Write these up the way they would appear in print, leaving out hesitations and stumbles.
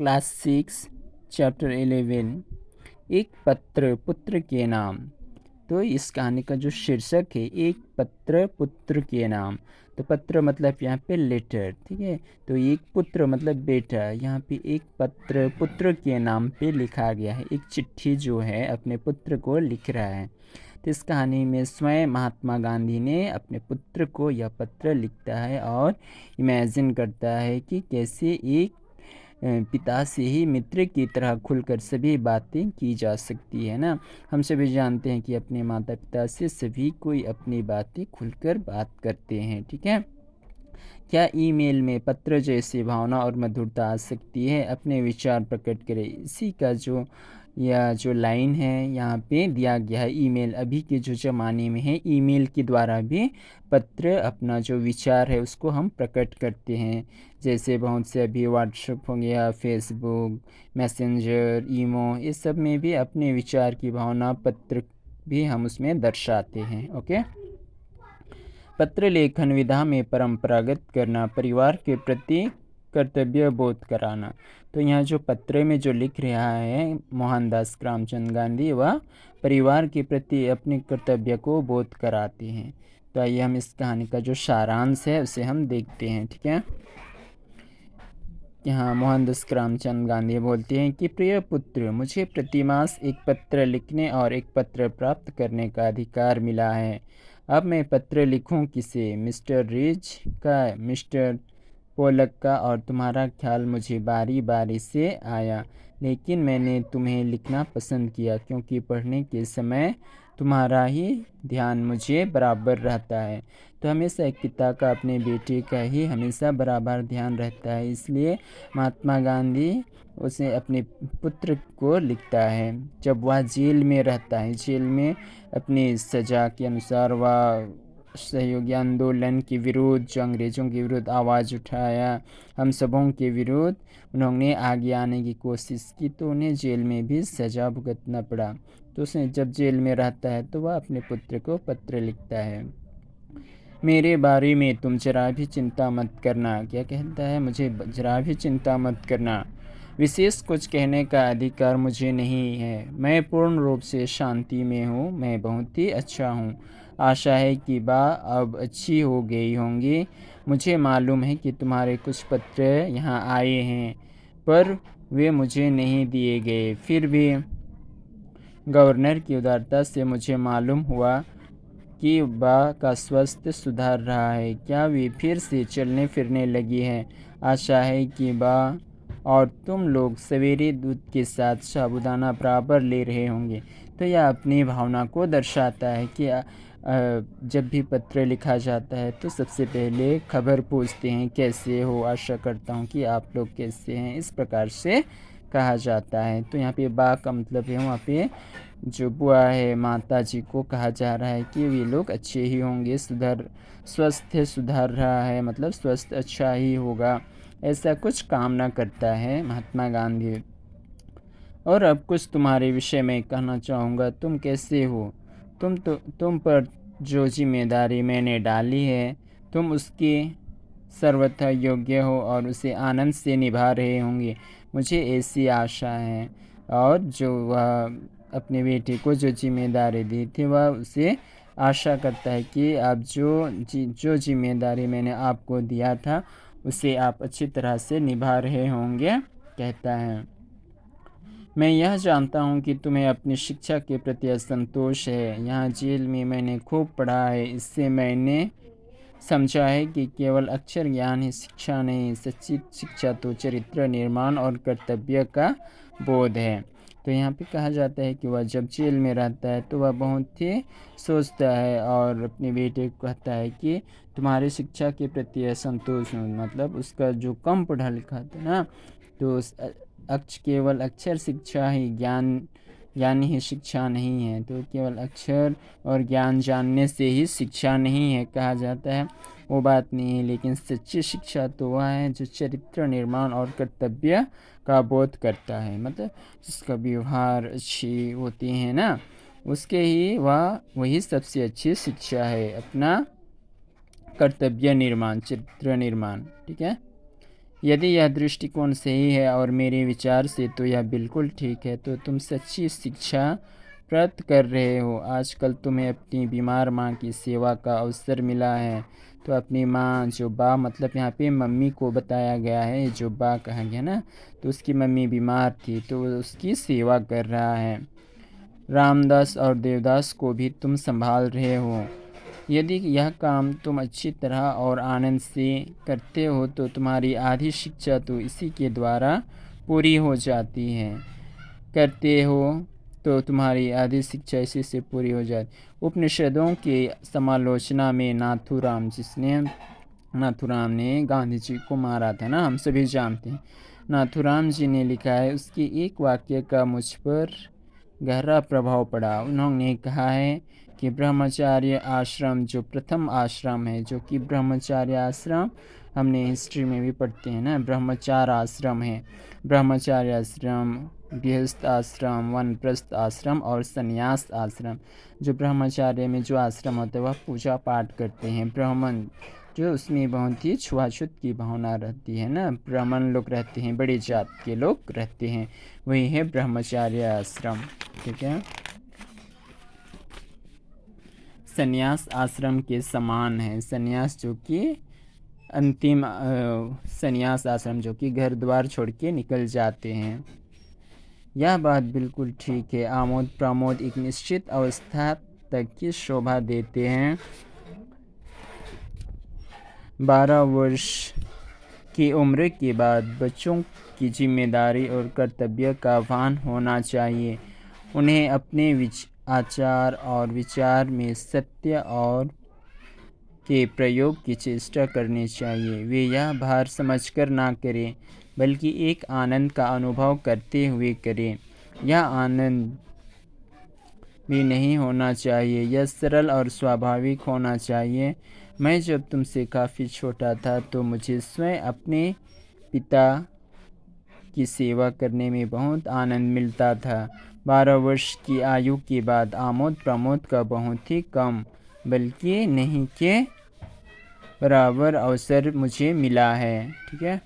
Class 6 chapter 11 एक पत्र पुत्र के नाम। तो इस कहानी का जो शीर्षक है एक पत्र पुत्र के नाम। तो पत्र मतलब यहाँ पे लेटर, ठीक है। तो एक पुत्र मतलब बेटा, यहाँ पे एक पत्र पुत्र के नाम पे लिखा गया है। एक चिट्ठी जो है अपने पुत्र को लिख रहा है। तो इस कहानी में स्वयं महात्मा गांधी ने अपने पुत्र को यह पत्र लिखता है और इमेजिन करता है कि कैसे एक पिता से ही मित्र की तरह खुलकर सभी बातें की जा सकती है ना। हम सभी जानते हैं कि अपने माता पिता से सभी कोई अपनी बातें खुलकर बात करते हैं, ठीक है। क्या ईमेल में पत्र जैसी भावना और मधुरता आ सकती है? अपने विचार प्रकट करें। इसी का जो लाइन है यहाँ पे दिया गया है। ईमेल अभी के जो ज़माने में है, ईमेल के द्वारा भी पत्र अपना जो विचार है उसको हम प्रकट करते हैं। जैसे बहुत से अभी व्हाट्सएप हो गया, फेसबुक, मैसेंजर, ईमो, इस सब में भी अपने विचार की भावना पत्र भी हम उसमें दर्शाते हैं। ओके। पत्र लेखन विधा में परंपरागत करना, परिवार के प्रति कर्तव्य बोध कराना। तो यहाँ जो पत्र में जो लिख रहा है मोहनदास करमचंद गांधी, वह परिवार के प्रति अपने कर्तव्य को बोध कराते हैं। तो आइए हम इस कहानी का जो सारांश है उसे हम देखते हैं, ठीक है। यहाँ मोहनदास करमचंद गांधी बोलते हैं कि प्रिय पुत्र, मुझे प्रतिमास एक पत्र लिखने और एक पत्र प्राप्त करने का अधिकार मिला है। अब मैं पत्र लिखूं किसे? मिस्टर रिज का, मिस्टर पोलक का, और तुम्हारा ख्याल मुझे बारी बारी से आया। लेकिन मैंने तुम्हें लिखना पसंद किया क्योंकि पढ़ने के समय तुम्हारा ही ध्यान मुझे बराबर रहता है। तो हमेशा एक पिता का अपने बेटे का ही हमेशा बराबर ध्यान रहता है, इसलिए महात्मा गांधी उसे अपने पुत्र को लिखता है। जब वह जेल में रहता है, जेल में अपनी सज़ा के अनुसार वह सहयोगी आंदोलन के विरुद्ध, जो अंग्रेज़ों के विरुद्ध आवाज़ उठाया, हम सबों के विरुद्ध उन्होंने आगे आने की कोशिश की, तो उन्हें जेल में भी सज़ा भुगतना पड़ा। तो उसने जब जेल में रहता है तो वह अपने पुत्र को पत्र लिखता है। मेरे बारे में तुम जरा भी चिंता मत करना। क्या कहता है? मुझे जरा भी चिंता मत करना। विशेष कुछ कहने का अधिकार मुझे नहीं है। मैं पूर्ण रूप से शांति में हूँ। मैं बहुत ही अच्छा हूँ। आशा है कि अब अच्छी हो गई होंगी। मुझे मालूम है कि तुम्हारे कुछ पत्र यहाँ आए हैं, पर वे मुझे नहीं दिए गए। फिर भी गवर्नर की उदारता से मुझे मालूम हुआ कि बा का स्वास्थ्य सुधार रहा है। क्या वे फिर से चलने फिरने लगी है? आशा है कि बा और तुम लोग सवेरे दूध के साथ साबूदाना बराबर ले रहे होंगे। तो यह अपनी भावना को दर्शाता है कि जब भी पत्र लिखा जाता है तो सबसे पहले खबर पूछते हैं, कैसे हो? आशा करता हूँ कि आप लोग कैसे हैं, इस प्रकार से कहा जाता है। तो यहाँ पे बा का मतलब है वहाँ पे जो बुआ है, माता जी को कहा जा रहा है कि वे लोग अच्छे ही होंगे। स्वस्थ सुधार रहा है, मतलब स्वस्थ अच्छा ही होगा, ऐसा कुछ कामना करता है महात्मा गांधी। और अब कुछ तुम्हारे विषय में कहना चाहूँगा। तुम कैसे हो? तुम पर जो जिम्मेदारी मैंने डाली है, तुम उसके सर्वथा योग्य हो और उसे आनंद से निभा रहे होंगे, मुझे ऐसी आशा है। और जो वह अपने बेटे को जो जिम्मेदारी दी थी, वह उसे आशा करता है कि आप जो जिम्मेदारी मैंने आपको दिया था उसे आप अच्छी तरह से निभा रहे होंगे, कहता है। मैं यह जानता हूँ कि तुम्हें अपनी शिक्षा के प्रति असंतोष है। यहाँ जेल में मैंने खूब पढ़ा है। इससे मैंने समझा है कि केवल अक्षर ज्ञान ही शिक्षा नहीं, सच्ची शिक्षा तो चरित्र निर्माण और कर्तव्य का बोध है। तो यहाँ पे कहा जाता है कि वह जब जेल में रहता है तो वह बहुत ही सोचता है और अपने बेटे को कहता है कि तुम्हारी शिक्षा के प्रति असंतोष हूँ, मतलब उसका जो कम पढ़ा लिखा था ना, तो केवल अक्षर शिक्षा ही ज्ञान ही शिक्षा नहीं है। तो केवल अक्षर और ज्ञान जानने से ही शिक्षा नहीं है कहा जाता है, वो बात नहीं है। लेकिन सच्ची शिक्षा तो वह है जो चरित्र निर्माण और कर्तव्य का बोध करता है, मतलब जिसका व्यवहार अच्छी होती है ना, उसके ही वही सबसे अच्छी शिक्षा है, अपना कर्तव्य निर्माण, चरित्र निर्माण, ठीक है। यदि यह दृष्टिकोण सही है और मेरे विचार से तो यह बिल्कुल ठीक है, तो तुम सच्ची शिक्षा प्राप्त कर रहे हो। आजकल तुम्हें अपनी बीमार माँ की सेवा का अवसर मिला है, तो अपनी माँ, जो बा मतलब यहाँ पे मम्मी को बताया गया है, जो बा कहा गया ना, तो उसकी मम्मी बीमार थी तो उसकी सेवा कर रहा है। रामदास और देवदास को भी तुम संभाल रहे हो। यदि यह काम तुम अच्छी तरह और आनंद से करते हो तो तुम्हारी आधी शिक्षा तो इसी के द्वारा पूरी हो जाती है। करते हो तो तुम्हारी आधी शिक्षा इसी से पूरी हो जाती। उपनिषदों के समालोचना में नाथुराम ने गांधी जी को मारा था ना, हम सभी जानते हैं। नाथुराम जी ने लिखा है, उसके एक वाक्य का मुझ पर गहरा प्रभाव पड़ा। उन्होंने कहा है कि ब्रह्मचार्य आश्रम जो प्रथम आश्रम है, जो कि ब्रह्मचार्य आश्रम हमने हिस्ट्री में भी पढ़ते हैं ना, ब्रह्मचार्य आश्रम है। ब्रह्मचार्य आश्रम, गृहस्थ आश्रम, वानप्रस्थ आश्रम और संन्यास आश्रम। जो ब्रह्मचार्य में जो आश्रम होता है वह पूजा पाठ करते हैं। ब्राह्मण जो उसमें बहुत ही छुआछूत की भावना रहती है ना, ब्राह्मण लोग रहते हैं, बड़ी जात के लोग रहते हैं, वही है ब्रह्मचार्य आश्रम। ठीक है। संन्यास आश्रम के समान है। संन्यास जो कि अंतिम संन्यास आश्रम जो कि घर द्वार छोड़ के निकल जाते हैं। यह बात बिल्कुल ठीक है। आमोद प्रमोद एक निश्चित अवस्था तक की शोभा देते हैं। 12 वर्ष की उम्र के बाद बच्चों की जिम्मेदारी और कर्तव्य का भान होना चाहिए। उन्हें अपने आचार और विचार में सत्य और के प्रयोग की चेष्टा करनी चाहिए। वे यह भार समझकर ना करें, बल्कि एक आनंद का अनुभव करते हुए करें। यह आनंद भी नहीं होना चाहिए, यह सरल और स्वाभाविक होना चाहिए। मैं जब तुमसे काफ़ी छोटा था तो मुझे स्वयं अपने पिता की सेवा करने में बहुत आनंद मिलता था। 12 वर्ष की आयु के बाद आमोद प्रमोद का बहुत ही कम, बल्कि नहीं के बराबर अवसर मुझे मिला है। ठीक है।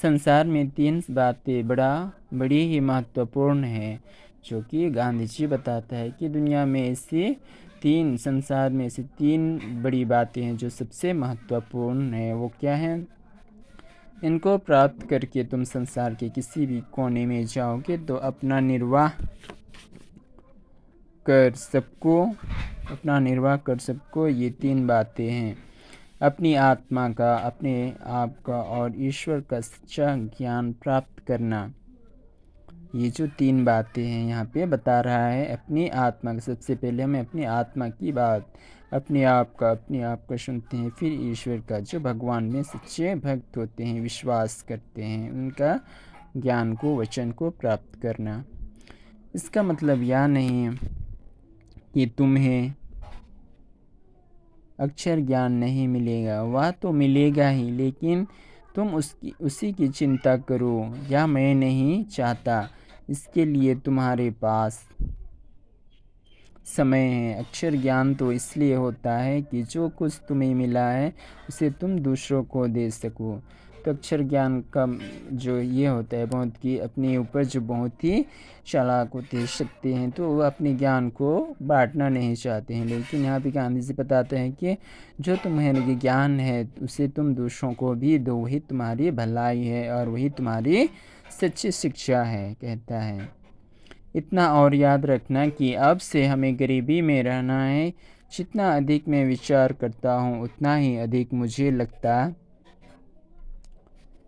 संसार में 3 बातें बड़ी ही महत्वपूर्ण है, जो कि गांधी जी बताता है कि दुनिया में ऐसी संसार में ऐसी 3 बड़ी बातें हैं जो सबसे महत्वपूर्ण है। वो क्या है? इनको प्राप्त करके तुम संसार के किसी भी कोने में जाओगे तो अपना निर्वाह कर सबको ये 3 बातें हैं। अपनी आत्मा का, अपने आप का और ईश्वर का सच्चा ज्ञान प्राप्त करना। ये जो 3 बातें हैं यहाँ पे बता रहा है। अपनी आत्मा का, सबसे पहले हमें अपनी आत्मा की बात, अपने आप का सुनते हैं। फिर ईश्वर का, जो भगवान में सच्चे भक्त होते हैं, विश्वास करते हैं, उनका ज्ञान को, वचन को प्राप्त करना। इसका मतलब यह नहीं है कि तुम्हें अक्षर ज्ञान नहीं मिलेगा, वह तो मिलेगा ही, लेकिन तुम उसी की चिंता करो। यह मैं नहीं चाहता। इसके लिए तुम्हारे पास समय है। अक्षर ज्ञान तो इसलिए होता है कि जो कुछ तुम्हें मिला है उसे तुम दूसरों को दे सको। तो अक्षर ज्ञान का जो ये होता है, बहुत कि अपने ऊपर जो बहुत ही चालाक होते सकते हैं, तो वो अपने ज्ञान को बांटना नहीं चाहते हैं। लेकिन यहाँ पे गांधी जी बताते हैं कि जो तुम्हारे ज्ञान है उसे तुम दूसरों को भी दो, वही तुम्हारी भलाई है और वही तुम्हारी सच्ची शिक्षा है, कहता है। इतना और याद रखना कि अब से हमें गरीबी में रहना है। जितना अधिक मैं विचार करता हूँ उतना ही अधिक मुझे लगता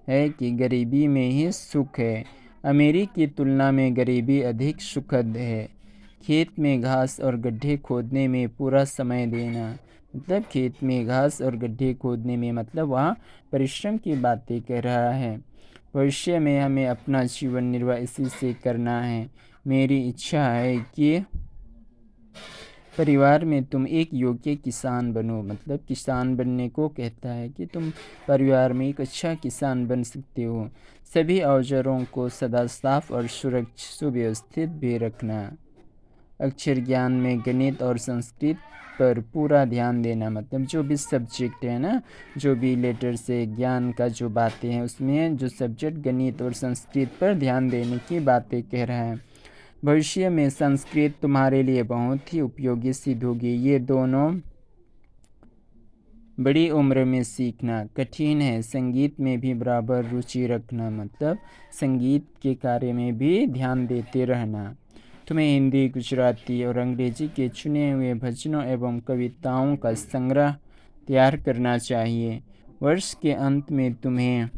है कि गरीबी में ही सुख है। अमीरी की तुलना में गरीबी अधिक सुखद है। खेत में घास और गड्ढे खोदने में पूरा समय देना, मतलब खेत में घास और गड्ढे खोदने में मतलब वहाँ परिश्रम की बातें कर रहा है। भविष्य में हमें अपना जीवन निर्वाह इसी से करना है। मेरी इच्छा है कि परिवार में तुम एक योग्य किसान बनो, मतलब किसान बनने को कहता है कि तुम परिवार में एक अच्छा किसान बन सकते हो। सभी औजारों को सदा साफ और सुव्यवस्थित भी रखना। अक्षर ज्ञान में गणित और संस्कृत पर पूरा ध्यान देना, मतलब जो भी सब्जेक्ट है ना, जो भी लेटर से ज्ञान का जो बातें हैं उसमें जो सब्जेक्ट गणित और संस्कृत पर ध्यान देने की बातें कह रहा है। भविष्य में संस्कृत तुम्हारे लिए बहुत ही उपयोगी सिद्ध होगी। ये दोनों बड़ी उम्र में सीखना कठिन है। संगीत में भी बराबर रुचि रखना, मतलब संगीत के कार्य में भी ध्यान देते रहना। तुम्हें हिंदी, गुजराती और अंग्रेजी के चुने हुए भजनों एवं कविताओं का संग्रह तैयार करना चाहिए। वर्ष के अंत में तुम्हें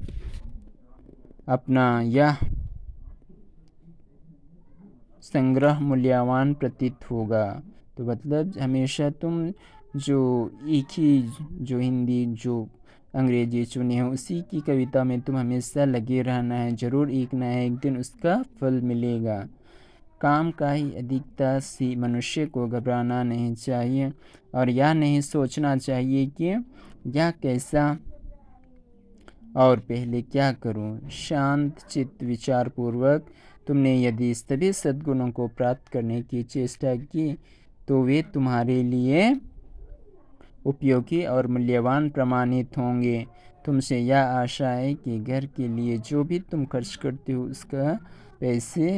अपना यह संग्रह मूल्यवान प्रतीत होगा। तो मतलब हमेशा तुम जो एक ही जो हिंदी जो अंग्रेजी चुने हो उसी की कविता में तुम हमेशा लगे रहना है। ज़रूर एक ना एक दिन उसका फल मिलेगा। काम का ही अधिकता से मनुष्य को घबराना नहीं चाहिए और यह नहीं सोचना चाहिए कि यह कैसा और पहले क्या करूं। शांत चित्त विचारपूर्वक तुमने यदि सभी सद्गुणों को प्राप्त करने की चेष्टा की तो वे तुम्हारे लिए उपयोगी और मूल्यवान प्रमाणित होंगे। तुमसे यह आशा है कि घर के लिए जो भी तुम खर्च करते हो उसका पैसे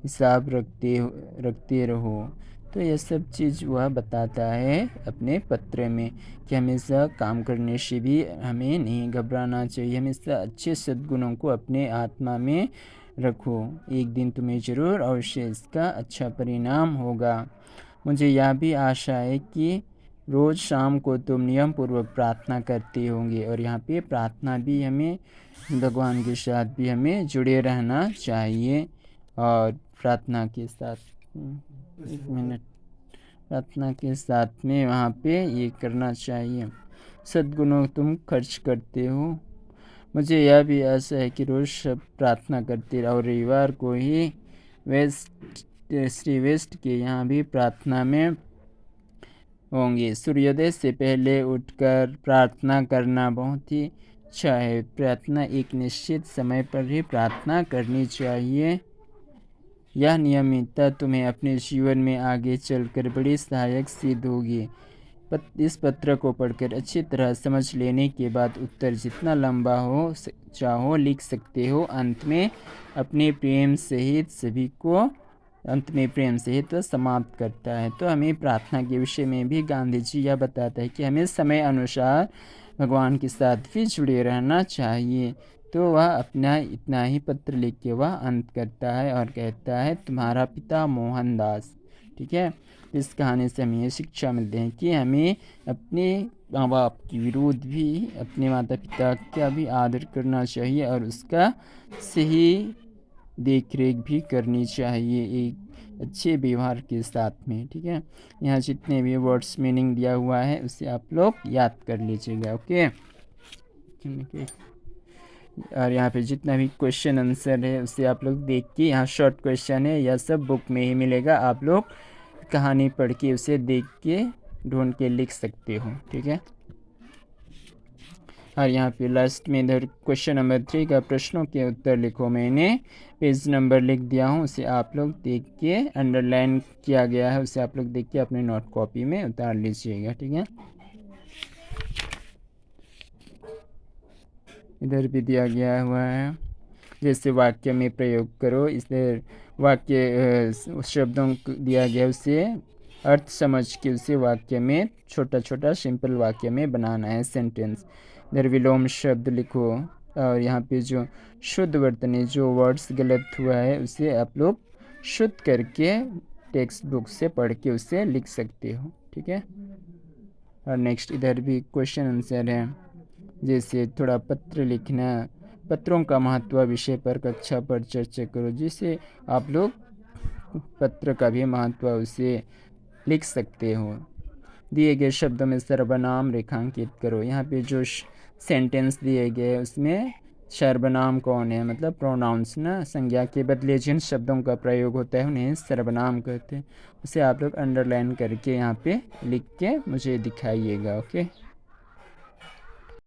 हिसाब रखते रहो। तो यह सब चीज़ वह बताता है अपने पत्र में कि हमेशा काम करने से भी हमें नहीं घबराना चाहिए। हमेशा अच्छे सद्गुणों को अपने आत्मा में रखो। एक दिन तुम्हें ज़रूर अवश्य इसका अच्छा परिणाम होगा। मुझे यह भी आशा है कि रोज़ शाम को तुम नियम पूर्वक प्रार्थना करते होंगे। और यहाँ पे प्रार्थना भी हमें भगवान के साथ भी हमें जुड़े रहना चाहिए। और प्रार्थना के साथ एक मिनट, प्रार्थना के साथ में वहाँ पे ये करना चाहिए, सद्गुणों तुम खर्च करते हो। मुझे यह भी आशा है कि रोज़ सब प्रार्थना करते रहो। रविवार को ही श्री वेस्ट के यहाँ भी प्रार्थना में होंगे। सूर्योदय से पहले उठकर प्रार्थना करना बहुत ही अच्छा है। प्रार्थना एक निश्चित समय पर ही प्रार्थना करनी चाहिए। यह नियमितता तुम्हें अपने जीवन में आगे चलकर बड़ी सहायक सिद्ध होगी। इस पत्र को पढ़कर अच्छी तरह समझ लेने के बाद उत्तर जितना लंबा हो चाहो लिख सकते हो। अंत में प्रेम सहित समाप्त करता है। तो हमें प्रार्थना के विषय में भी गांधी जी यह बताता है कि हमें समय अनुसार भगवान के साथ भी जुड़े रहना चाहिए। तो वह अपना इतना ही पत्र लिख के वह अंत करता है और कहता है, तुम्हारा पिता मोहनदास। ठीक है। इस कहानी से हमें शिक्षा मिलती है कि हमें अपने माँ बाप के विरुद्ध भी अपने माता पिता का भी आदर करना चाहिए और उसका सही देख रेख भी करनी चाहिए एक अच्छे व्यवहार के साथ में। ठीक है। यहाँ जितने भी वर्ड्स मीनिंग दिया हुआ है उसे आप लोग याद कर लीजिएगा। ओके। और यहाँ पे जितना भी क्वेश्चन आंसर है उसे आप लोग देख के, यहाँ शॉर्ट क्वेश्चन है, यह सब बुक में ही मिलेगा। आप लोग कहानी पढ़ के उसे देख के ढूंढ के लिख सकते हो। ठीक है। और यहाँ पे लास्ट में इधर क्वेश्चन नंबर 3 का प्रश्नों के उत्तर लिखो। मैंने पेज नंबर लिख दिया हूँ, उसे आप लोग देख के, अंडरलाइन किया गया है उसे आप लोग देख के अपने नोट कॉपी में उतार लीजिएगा। ठीक है। इधर भी दिया गया हुआ है, जैसे वाक्य में प्रयोग करो। इधर वाक्य शब्दों को दिया गया, उसे अर्थ समझ के उसे वाक्य में छोटा छोटा सिंपल वाक्य में बनाना है, सेंटेंस। इधर विलोम शब्द लिखो। और यहाँ पे जो शुद्ध वर्तनी, जो वर्ड्स गलत हुआ है उसे आप लोग शुद्ध करके टेक्स्ट बुक से पढ़ के उसे लिख सकते हो। ठीक है। और नेक्स्ट इधर भी क्वेश्चन आंसर है, जैसे थोड़ा पत्र लिखना, पत्रों का महत्व विषय पर कक्षा पर चर्चा करो, जिससे आप लोग पत्र का भी महत्व उसे लिख सकते हो। दिए गए शब्दों में सर्वनाम रेखांकित करो। यहाँ पे जो सेंटेंस दिए गए उसमें सर्वनाम कौन है, मतलब प्रोनाउंस ना, संज्ञा के बदले जिन शब्दों का प्रयोग होता है उन्हें सर्वनाम कहते हैं। उसे आप लोग अंडरलाइन करके यहाँ पे लिख के मुझे दिखाइएगा। ओके।